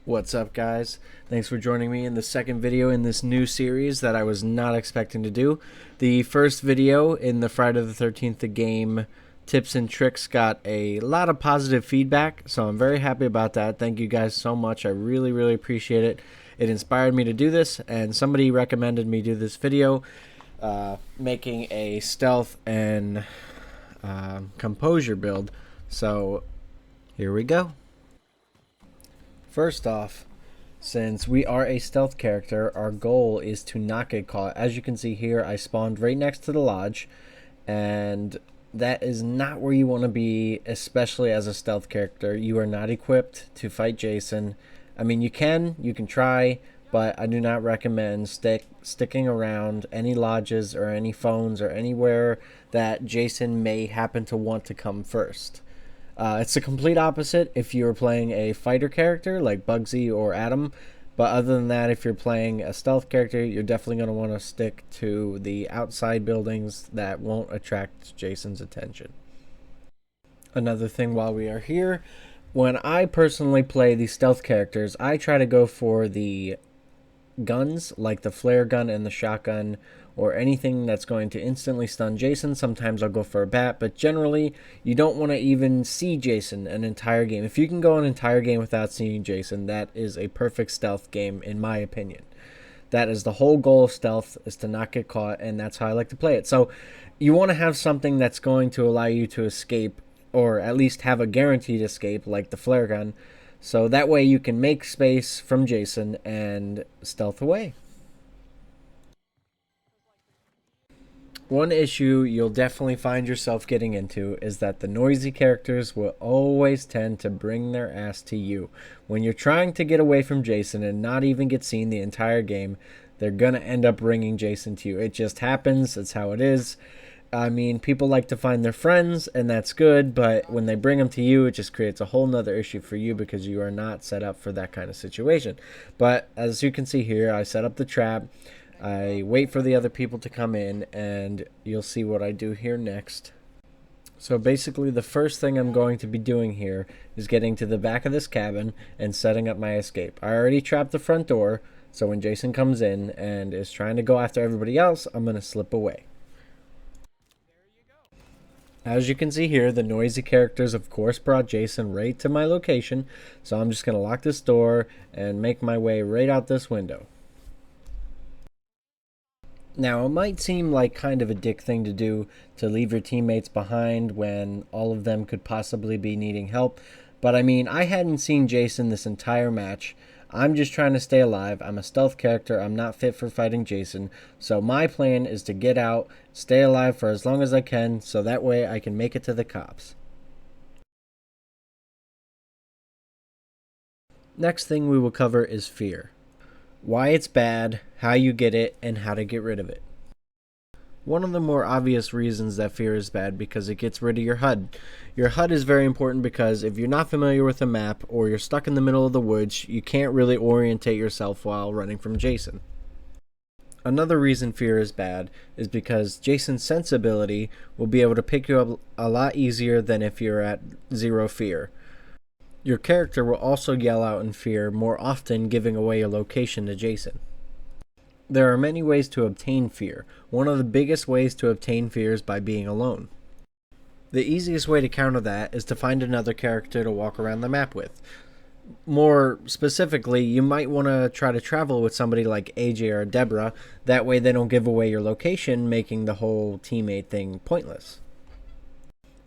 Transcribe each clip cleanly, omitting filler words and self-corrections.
What's up, guys? Thanks for joining me in the second video in this new series that I was not expecting to do. The first video in the Friday the 13th the game tips and tricks got a lot of positive feedback, so I'm very happy about that. Thank you guys so much. I really appreciate it. It inspired me to do this, and somebody recommended me do this video making a stealth and composure build. So here we go. First off, since we are a stealth character, our goal is to not get caught. As you can see here, I spawned right next to the lodge, and that is not where you want to be, especially as a stealth character. You are not equipped to fight Jason. I mean, you can try, but I do not recommend sticking around any lodges or any phones or anywhere that Jason may happen to want to come first. It's the complete opposite if you're playing a fighter character like Bugsy or Adam, but other than that, if you're playing a stealth character, you're definitely going to want to stick to the outside buildings that won't attract Jason's attention. Another thing while we are here, when I personally play the stealth characters, I try to go for the guns like the flare gun and the shotgun, or anything that's going to instantly stun Jason. Sometimes I'll go for a bat, but generally you don't want to even see Jason an entire game. If you can go an entire game without seeing Jason, that is a perfect stealth game in my opinion. That is the whole goal of stealth, is to not get caught, and that's how I like to play it. So you want to have something that's going to allow you to escape, or at least have a guaranteed escape, like the flare gun, so that way you can make space from Jason and stealth away. One issue you'll definitely find yourself getting into is that the noisy characters will always tend to bring their ass to you. When you're trying to get away from Jason and not even get seen the entire game, they're going to end up bringing Jason to you. It just happens. It's how it is. I mean, people like to find their friends, and that's good, but when they bring them to you, it just creates a whole nother issue for you because you are not set up for that kind of situation. But as you can see here, I set up the trap. I wait for the other people to come in, and you'll see what I do here next. So basically, the first thing I'm going to be doing here is getting to the back of this cabin and setting up my escape. I already trapped the front door, so when Jason comes in and is trying to go after everybody else, I'm going to slip away. As you can see here, the noisy characters of course brought Jason right to my location, so I'm just going to lock this door and make my way right out this window. Now, it might seem like kind of a dick thing to do to leave your teammates behind when all of them could possibly be needing help, but I mean, I hadn't seen Jason this entire match. I'm just trying to stay alive. I'm a stealth character. I'm not fit for fighting Jason, so my plan is to get out, stay alive for as long as I can, so that way I can make it to the cops. Next thing we will cover is fear. Why it's bad, how you get it, and how to get rid of it. One of the more obvious reasons that fear is bad because it gets rid of your HUD. Your HUD is very important because if you're not familiar with a map or you're stuck in the middle of the woods, you can't really orientate yourself while running from Jason. Another reason fear is bad is because Jason's sense ability will be able to pick you up a lot easier than if you're at zero fear. Your character will also yell out in fear more often, giving away a location to Jason. There are many ways to obtain fear. One of the biggest ways to obtain fear is by being alone. The easiest way to counter that is to find another character to walk around the map with. More specifically, you might want to try to travel with somebody like AJ or Deborah. That way they don't give away your location, making the whole teammate thing pointless.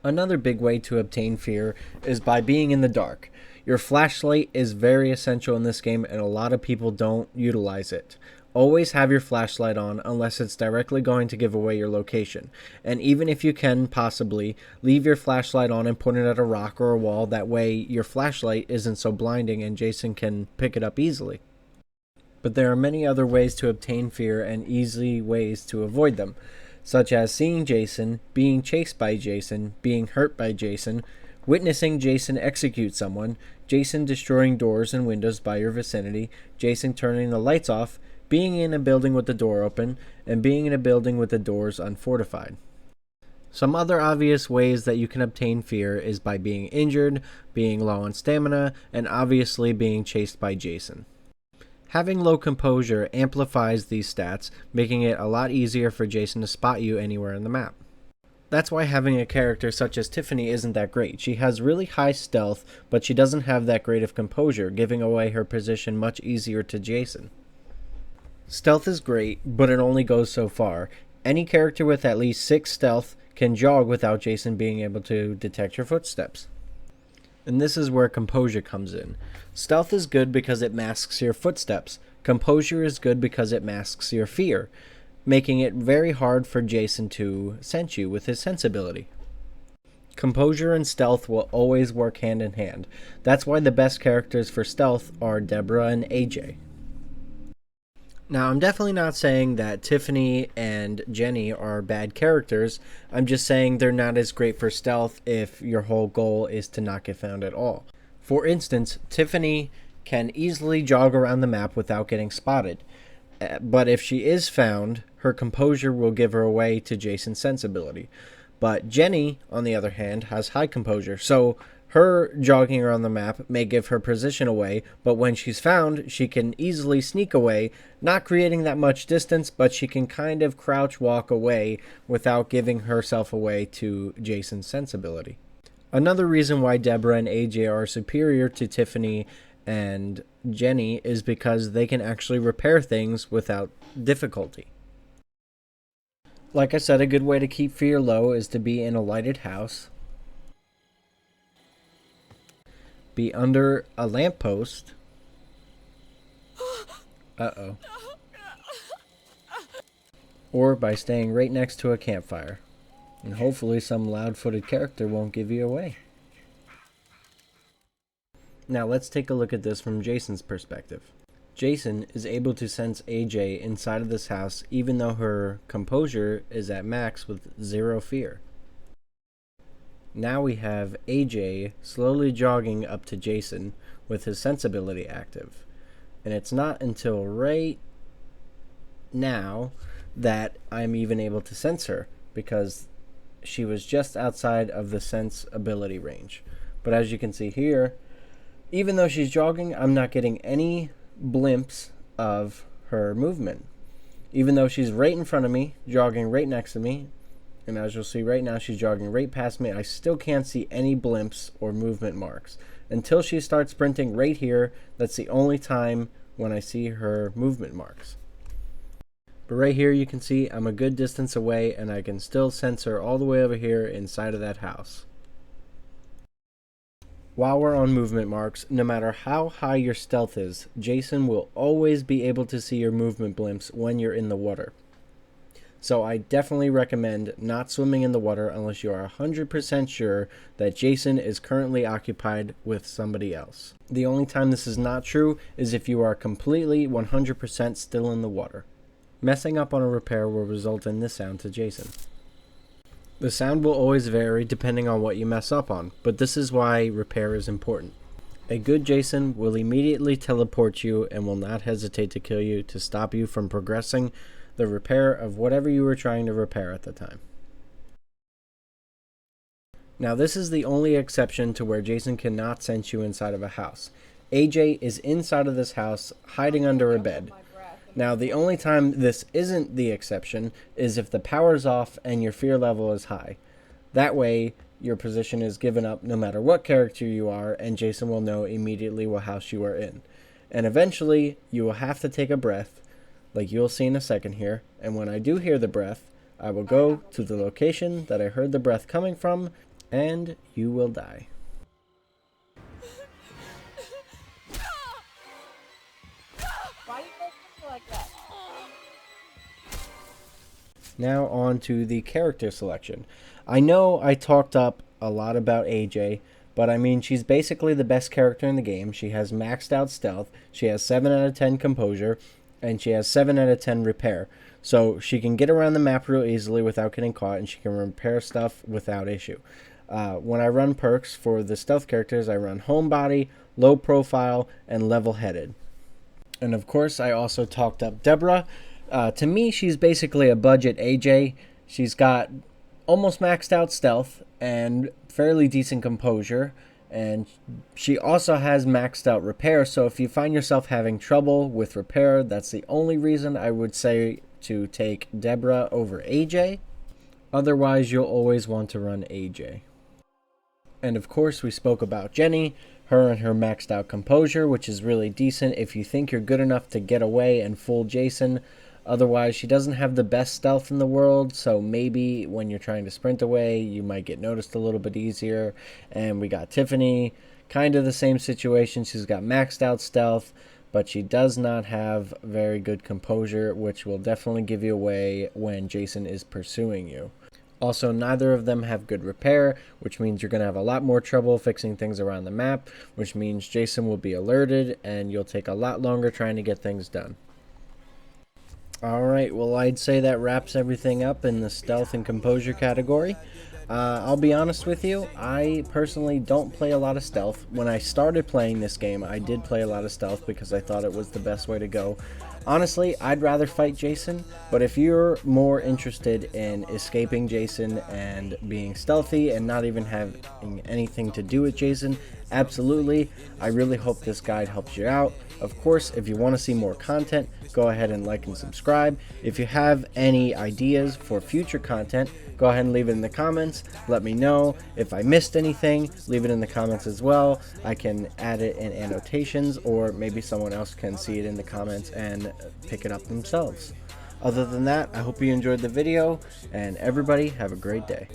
Another big way to obtain fear is by being in the dark. Your flashlight is very essential in this game, and a lot of people don't utilize it. Always have your flashlight on unless it's directly going to give away your location. And even if you can possibly, leave your flashlight on and point it at a rock or a wall. That way your flashlight isn't so blinding and Jason can pick it up easily. But there are many other ways to obtain fear and easy ways to avoid them, such as seeing Jason, being chased by Jason, being hurt by Jason, witnessing Jason execute someone, Jason destroying doors and windows by your vicinity, Jason turning the lights off, being in a building with the door open, and being in a building with the doors unfortified. Some other obvious ways that you can obtain fear is by being injured, being low on stamina, and obviously being chased by Jason. Having low composure amplifies these stats, making it a lot easier for Jason to spot you anywhere on the map. That's why having a character such as Tiffany isn't that great. She has really high stealth, but she doesn't have that great of composure, giving away her position much easier to Jason. Stealth is great, but it only goes so far. Any character with at least 6 stealth can jog without Jason being able to detect your footsteps. And this is where composure comes in. Stealth is good because it masks your footsteps. Composure is good because it masks your fear, making it very hard for Jason to sense you with his sense ability. Composure and stealth will always work hand in hand. That's why the best characters for stealth are Deborah and AJ. Now, I'm definitely not saying that Tiffany and Jenny are bad characters. I'm just saying they're not as great for stealth if your whole goal is to not get found at all. For instance, Tiffany can easily jog around the map without getting spotted. But if she is found, her composure will give her away to Jason's sensibility. But Jenny, on the other hand, has high composure, so her jogging around the map may give her position away, but when she's found, she can easily sneak away, not creating that much distance, but she can kind of crouch walk away without giving herself away to Jason's sensibility. Another reason why Deborah and AJ are superior to Tiffany and Jenny is because they can actually repair things without difficulty. Like I said, a good way to keep fear low is to be in a lighted house, be under a lamppost. Uh-oh. Or by staying right next to a campfire. And hopefully some loud-footed character won't give you away. Now let's take a look at this from Jason's perspective. Jason is able to sense AJ inside of this house even though her composure is at max with 0 fear. Now we have AJ slowly jogging up to Jason with his sensibility active. And it's not until right now that I'm even able to sense her, because she was just outside of the sense ability range. But as you can see here, even though she's jogging, I'm not getting any blimps of her movement. Even though she's right in front of me, jogging right next to me, and as you'll see right now, she's jogging right past me, I still can't see any blimps or movement marks. Until she starts sprinting right here, that's the only time when I see her movement marks. But right here you can see I'm a good distance away and I can still sense her all the way over here inside of that house. While we're on movement marks, no matter how high your stealth is, Jason will always be able to see your movement blimps when you're in the water. So I definitely recommend not swimming in the water unless you are 100% sure that Jason is currently occupied with somebody else. The only time this is not true is if you are completely 100% still in the water. Messing up on a repair will result in this sound to Jason. The sound will always vary depending on what you mess up on, but this is why repair is important. A good Jason will immediately teleport you and will not hesitate to kill you to stop you from progressing the repair of whatever you were trying to repair at the time. Now this is the only exception to where Jason cannot sense you inside of a house. AJ is inside of this house hiding under a bed. Now the only time this isn't the exception is if the power's off and your fear level is high. That way your position is given up no matter what character you are, and Jason will know immediately what house you are in. And eventually you will have to take a breath, like you'll see in a second here, and when I do hear the breath, I will go to the location that I heard the breath coming from, and you will die. Why do you guys look like that? Now on to the character selection. I know I talked up a lot about AJ, but I mean, she's basically the best character in the game. She has maxed out stealth, she has 7 out of 10 composure, and she has 7 out of 10 repair. So she can get around the map real easily without getting caught, and she can repair stuff without issue. When I run perks for the stealth characters, I run homebody, low profile, and level-headed. And of course, I also talked up Deborah. To me, she's basically a budget AJ. She's got almost maxed out stealth and fairly decent composure, and she also has maxed out repair. So if you find yourself having trouble with repair, that's the only reason I would say to take Deborah over AJ. Otherwise, you'll always want to run AJ. And of course, we spoke about Jenny, her and her maxed out composure, which is really decent if you think you're good enough to get away and fool Jason. Otherwise, she doesn't have the best stealth in the world, so maybe when you're trying to sprint away, you might get noticed a little bit easier. And we got Tiffany, kind of the same situation. She's got maxed out stealth, but she does not have very good composure, which will definitely give you away when Jason is pursuing you. Also, neither of them have good repair, which means you're going to have a lot more trouble fixing things around the map, which means Jason will be alerted and you'll take a lot longer trying to get things done. Alright, well, I'd say that wraps everything up in the stealth and composure category. I'll be honest with you, I personally don't play a lot of stealth. When I started playing this game, I did play a lot of stealth because I thought it was the best way to go. Honestly, I'd rather fight Jason, but if you're more interested in escaping Jason and being stealthy and not even having anything to do with Jason, absolutely, I really hope this guide helps you out. Of course, if you want to see more content, go ahead and like and subscribe. If you have any ideas for future content, go ahead and leave it in the comments. Let me know. If I missed anything, leave it in the comments as well. I can add it in annotations, or maybe someone else can see it in the comments and pick it up themselves. Other than that, I hope you enjoyed the video, and everybody have a great day.